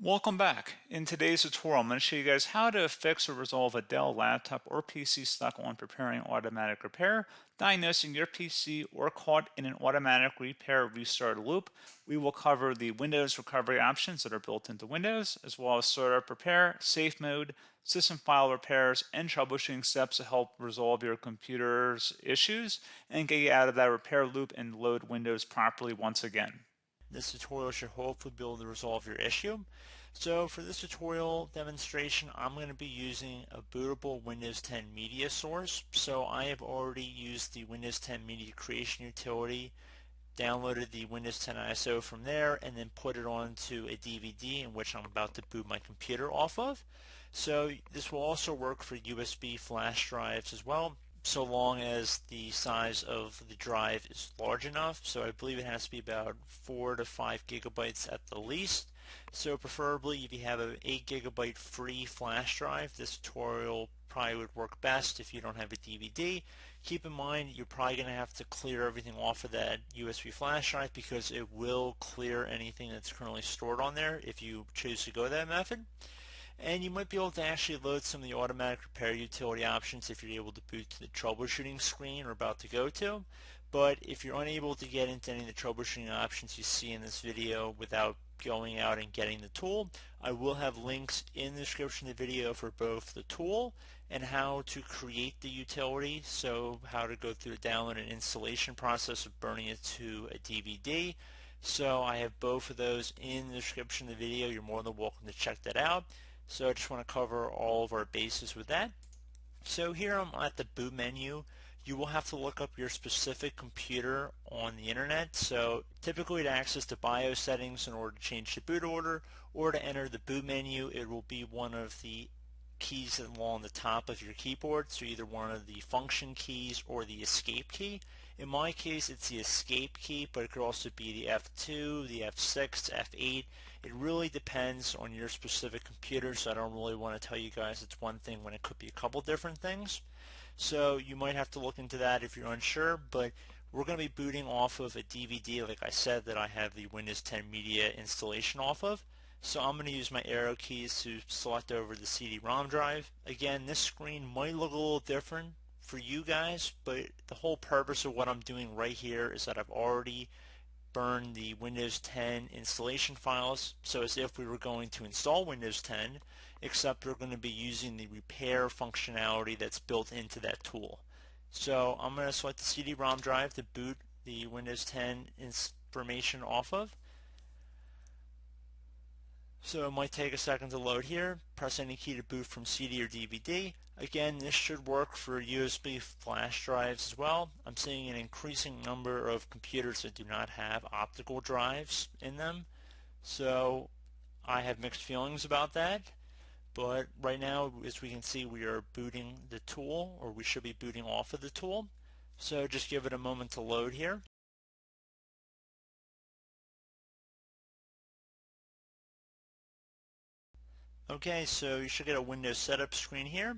Welcome back. In today's tutorial, I'm going to show you guys how to fix or resolve a Dell laptop or PC stuck on preparing automatic repair, diagnosing your PC, or caught in an automatic repair restart loop. We will cover the Windows recovery options that are built into Windows, as well as startup repair, safe mode, system file repairs, and troubleshooting steps to help resolve your computer's issues and get you out of that repair loop and load Windows properly once again. This tutorial should hopefully be able to resolve your issue. So for this tutorial demonstration, I'm going to be using a bootable Windows 10 media source. So I have already used the Windows 10 media creation utility, downloaded the Windows 10 ISO from there, and then put it onto a DVD in which I'm about to boot my computer off of. So this will also work for USB flash drives as well, so long as the size of the drive is large enough. So I believe it has to be about 4 to 5 gigabytes at the least. So preferably if you have an 8 gigabyte free flash drive, this tutorial probably would work best. If you don't have a DVD, keep in mind you're probably going to have to clear everything off of that USB flash drive because it will clear anything that's currently stored on there if you choose to go that method. And you might be able to actually load some of the automatic repair utility options if you're able to boot to the troubleshooting screen we're about to go to. But if you're unable to get into any of the troubleshooting options you see in this video without going out and getting the tool, I will have links in the description of the video for both the tool and how to create the utility, so how to go through the download and installation process of burning it to a DVD. So I have both of those in the description of the video. You're more than welcome to check that out. So I just want to cover all of our bases with that. So here I'm at the boot menu. You will have to look up your specific computer on the internet. So typically to access the BIOS settings in order to change the boot order or to enter the boot menu, it will be one of the keys along the top of your keyboard. So either one of the function keys or the escape key. In my case, it's the escape key, but it could also be the F2, the F6, F8. It really depends on your specific computer, so I don't really want to tell you guys it's one thing when it could be a couple different things. So you might have to look into that if you're unsure, but we're going to be booting off of a DVD, like I said, that I have the Windows 10 Media installation off of. So I'm going to use my arrow keys to select over the CD-ROM drive. Again, this screen might look a little different for you guys, but the whole purpose of what I'm doing right here is that I've already burned the Windows 10 installation files, so as if we were going to install Windows 10, except we're going to be using the repair functionality that's built into that tool. So I'm going to select the CD-ROM drive to boot the Windows 10 information off of. So it might take a second to load here. Press any key to boot from CD or DVD. Again, this should work for USB flash drives as well. I'm seeing an increasing number of computers that do not have optical drives in them. So I have mixed feelings about that. But right now, as we can see, we are booting the tool, or we should be booting off of the tool. So just give it a moment to load here. Okay, so you should get a Windows setup screen here.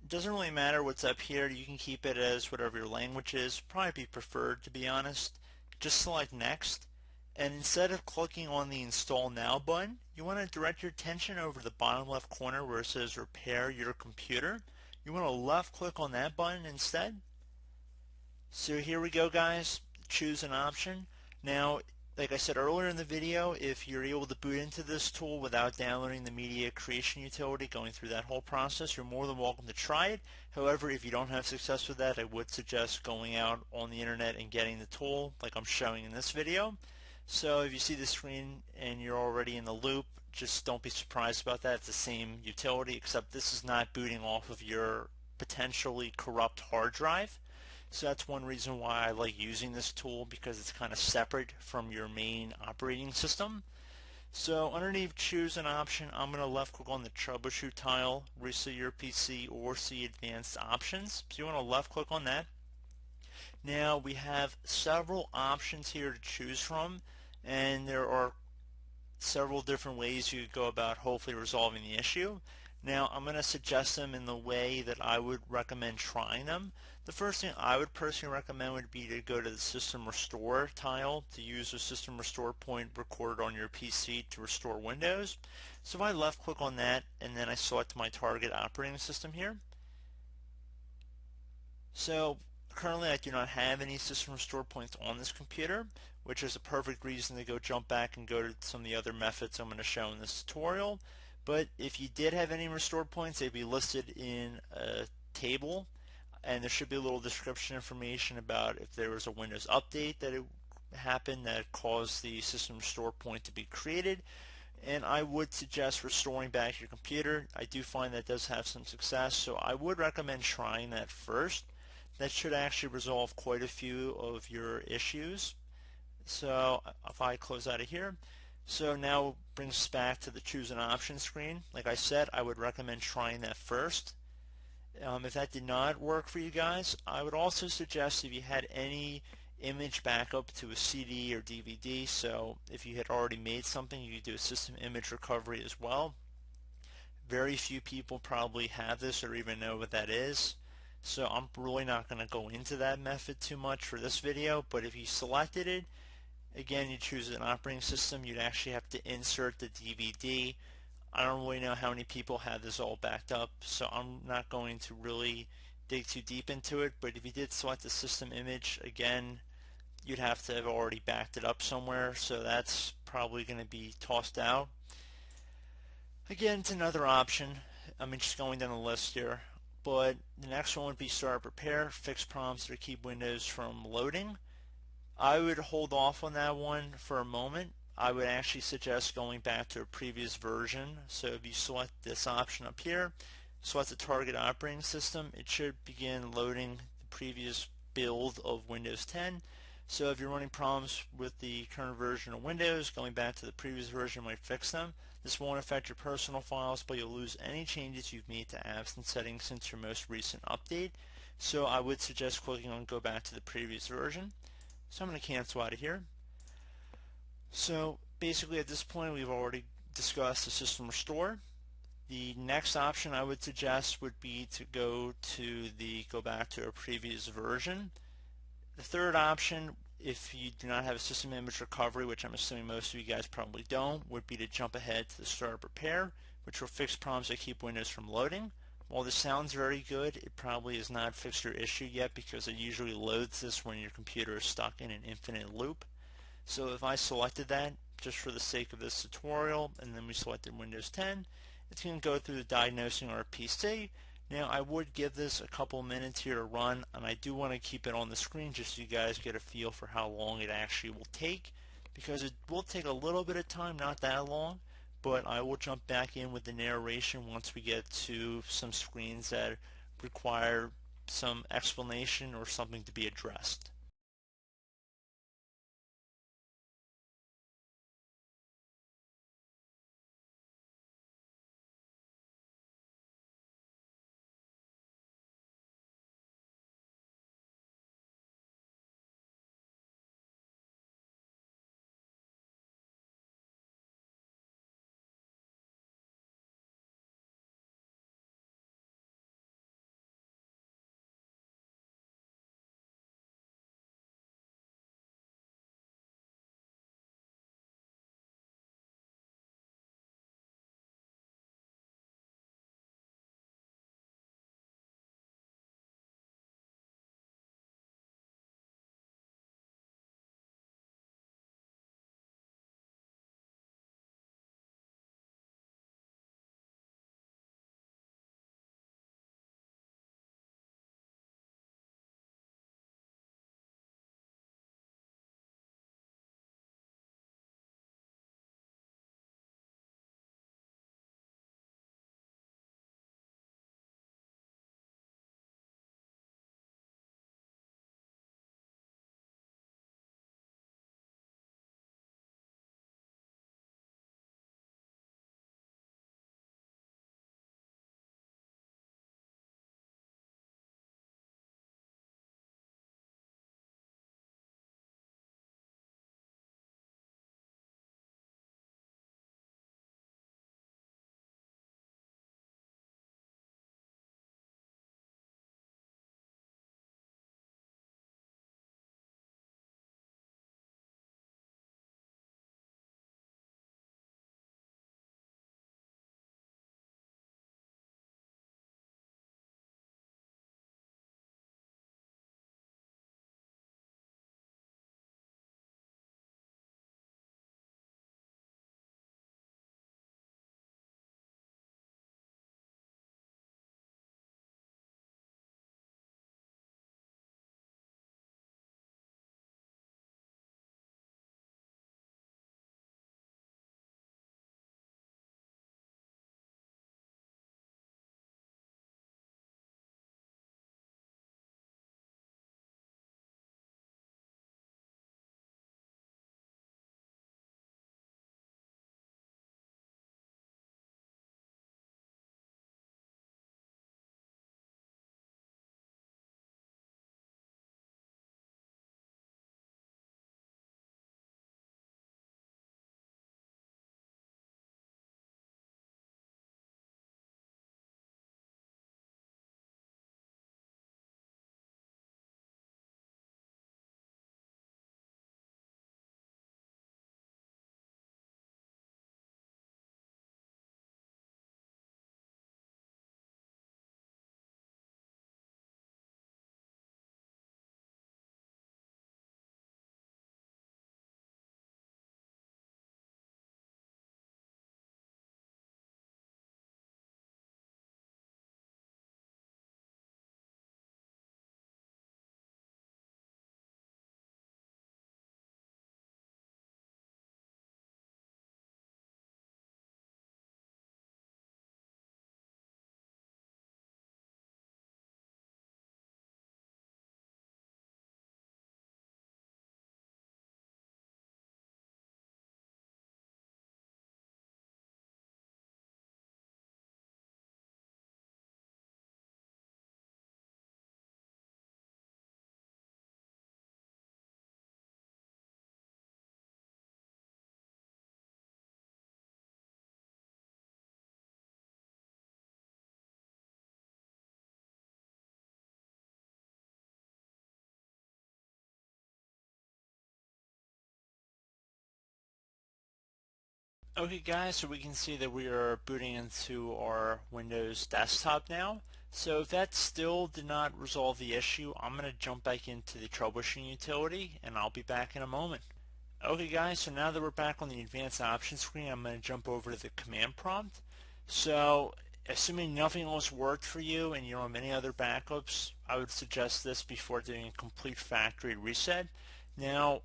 It doesn't really matter what's up here. You can keep it as whatever your language is. Probably be preferred, to be honest. Just select Next, and instead of clicking on the Install Now button, you want to direct your attention over the bottom left corner where it says Repair Your Computer. You want to left click on that button instead. So here we go, guys. Choose an option. Now, like I said earlier in the video, if you're able to boot into this tool without downloading the media creation utility, going through that whole process, you're more than welcome to try it. However, if you don't have success with that, I would suggest going out on the internet and getting the tool like I'm showing in this video. So if you see the screen and you're already in the loop, just don't be surprised about that. It's the same utility, except this is not booting off of your potentially corrupt hard drive. So that's one reason why I like using this tool, because it's kind of separate from your main operating system. So underneath choose an option, I'm going to left click on the troubleshoot tile, reset your PC, or see advanced options. So you want to left click on that. Now we have several options here to choose from, and there are several different ways you could go about hopefully resolving the issue. Now, I'm going to suggest them in the way that I would recommend trying them. The first thing I would personally recommend would be to go to the System Restore tile to use the System Restore point recorded on your PC to restore Windows. So if I left click on that and then I select my target operating system here. So currently I do not have any System Restore points on this computer, which is a perfect reason to go jump back and go to some of the other methods I'm going to show in this tutorial. But if you did have any restore points, they'd be listed in a table, and there should be a little description information about if there was a Windows update that it happened that caused the system restore point to be created. And I would suggest restoring back your computer. I do find that does have some success, so I would recommend trying that first. That should actually resolve quite a few of your issues. So if I close out of here, so now it brings us back to the choose an option screen. Like I said, I would recommend trying that first. If that did not work for you guys, I would also suggest if you had any image backup to a CD or DVD, so if you had already made something, you could do a system image recovery as well. Very few people probably have this or even know what that is. So I'm really not going to go into that method too much for this video, but if you selected it, again, you choose an operating system, you'd actually have to insert the DVD. I don't really know how many people have this all backed up, so I'm not going to really dig too deep into it, but if you did select the system image, again, you'd have to have already backed it up somewhere, so that's probably going to be tossed out. Again, it's another option. I'm just going down the list here, but the next one would be start prepare, fix prompts to keep Windows from loading. I would hold off on that one for a moment. I would actually suggest going back to a previous version. So if you select this option up here, select the target operating system, it should begin loading the previous build of Windows 10. So if you're running problems with the current version of Windows, going back to the previous version might fix them. This won't affect your personal files, but you'll lose any changes you've made to apps and settings since your most recent update. So I would suggest clicking on go back to the previous version. So I'm going to cancel out of here. So basically at this point we've already discussed the system restore. The next option I would suggest would be to go back to a previous version. The third option, if you do not have a system image recovery, which I'm assuming most of you guys probably don't, would be to jump ahead to the start repair, which will fix problems that keep Windows from loading. While this sounds very good, it probably has not fixed your issue yet because it usually loads this when your computer is stuck in an infinite loop. So if I selected that just for the sake of this tutorial and then we selected Windows 10, it's going to go through the diagnosing our PC. Now I would give this a couple minutes here to run, and I do want to keep it on the screen just so you guys get a feel for how long it actually will take, because it will take a little bit of time, not that long, but I will jump back in with the narration once we get to some screens that require some explanation or something to be addressed. Okay guys, so we can see that we are booting into our Windows desktop now. So if that still did not resolve the issue, I'm going to jump back into the troubleshooting utility and I'll be back in a moment. Okay guys, so now that we're back on the advanced options screen, I'm going to jump over to the command prompt. So assuming nothing else worked for you and you're on many other backups, I would suggest this before doing a complete factory reset. Now,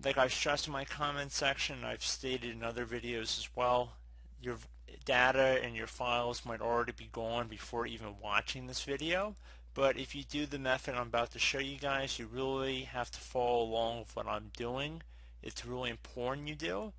like I've stressed in my comment section, I've stated in other videos as well, your data and your files might already be gone before even watching this video. But if you do the method I'm about to show you guys, you really have to follow along with what I'm doing. It's really important you do,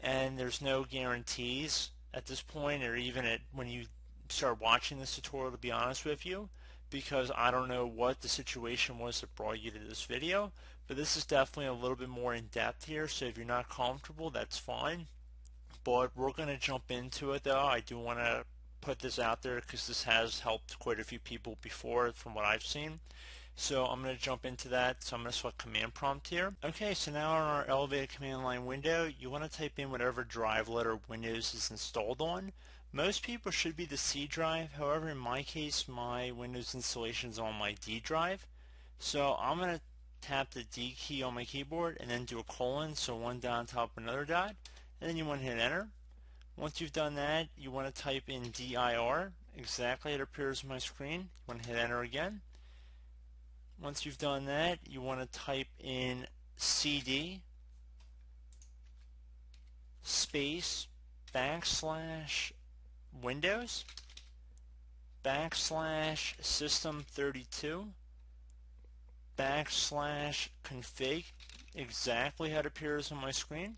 and there's no guarantees at this point, or even when you start watching this tutorial, to be honest with you, because I don't know what the situation was that brought you to this video, but this is definitely a little bit more in depth here, so if you're not comfortable, that's fine. But we're going to jump into it though. I do want to put this out there because this has helped quite a few people before from what I've seen. So I'm going to jump into that. So I'm going to select command prompt here. Okay, so now on our elevated command line window, you want to type in whatever drive letter Windows is installed on. Most people should be the C drive. However, in my case, my Windows installation is on my D drive. So I'm going to tap the D key on my keyboard and then do a colon, so one dot on top of another dot, and then you want to hit enter. Once you've done that, you want to type in dir, exactly it appears on my screen. You want to hit enter again. Once you've done that, you want to type in cd space backslash Windows backslash system32 backslash config, exactly how it appears on my screen.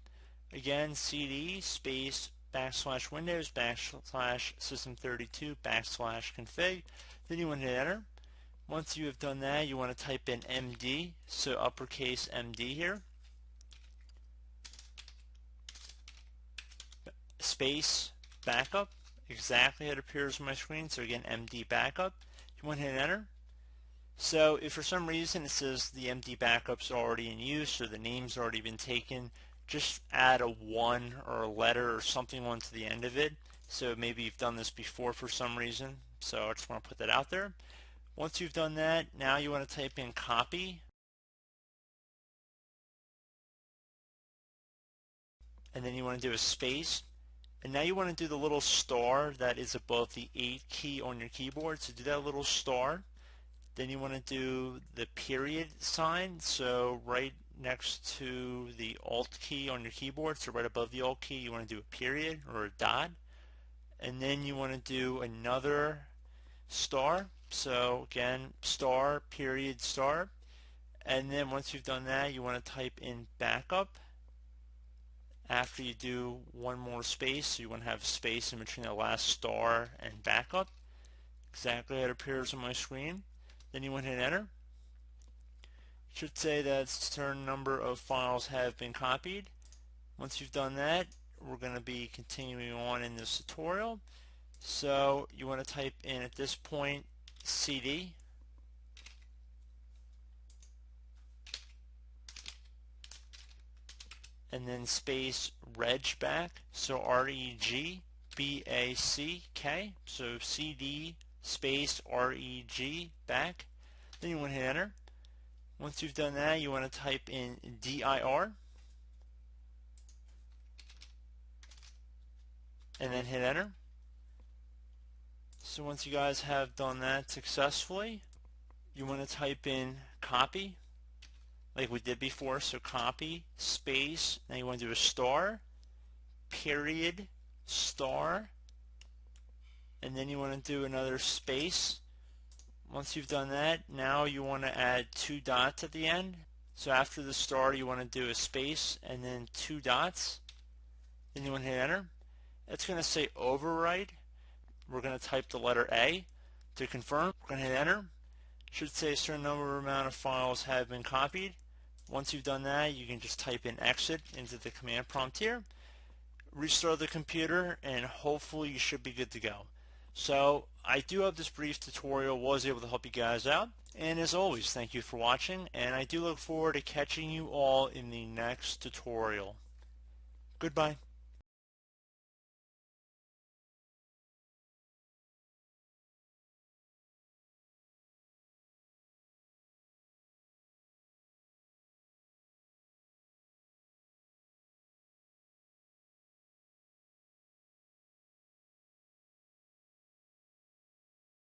Again, cd space backslash Windows backslash system32 backslash config. Then you want to hit enter. Once you have done that, you want to type in MD, so uppercase MD here, space backup, exactly how it appears on my screen. So again, MD backup. You want to hit enter. So if for some reason it says the MD backup's already in use or the name's already been taken, just add a 1 or a letter or something onto the end of it. So maybe you've done this before for some reason. So I just want to put that out there. Once you've done that, now you want to type in copy, and then you want to do a space, and now you want to do the little star that is above the 8 key on your keyboard. So do that little star. Then you want to do the period sign, so right next to the Alt key on your keyboard, so right above the Alt key, you want to do a period or a dot, and then you want to do another star. So again, star, period, star. And then once you've done that, you want to type in backup after you do one more space. So you want to have space in between the last star and backup, exactly how it appears on my screen. Then you want to hit enter. It should say that a certain number of files have been copied. Once you've done that, we're going to be continuing on in this tutorial. So you want to type in at this point cd and then space regback, so regback, so cd space reg back. Then you want to hit enter. Once you've done that, you want to type in dir and then hit enter. So once you guys have done that successfully, you want to type in copy like we did before. So copy space, now you want to do a star, period, star, and then you want to do another space. Once you've done that, now you want to add 2 dots at the end. So after the star, you want to do a space and then 2 dots. Then you want to hit enter. It's going to say overwrite. We're going to type the letter A. To confirm, we're going to hit enter. It should say a certain amount of files have been copied. Once you've done that, you can just type in exit into the command prompt here. Restart the computer, and hopefully you should be good to go. So I do hope this brief tutorial was able to help you guys out. And as always, thank you for watching, and I do look forward to catching you all in the next tutorial. Goodbye.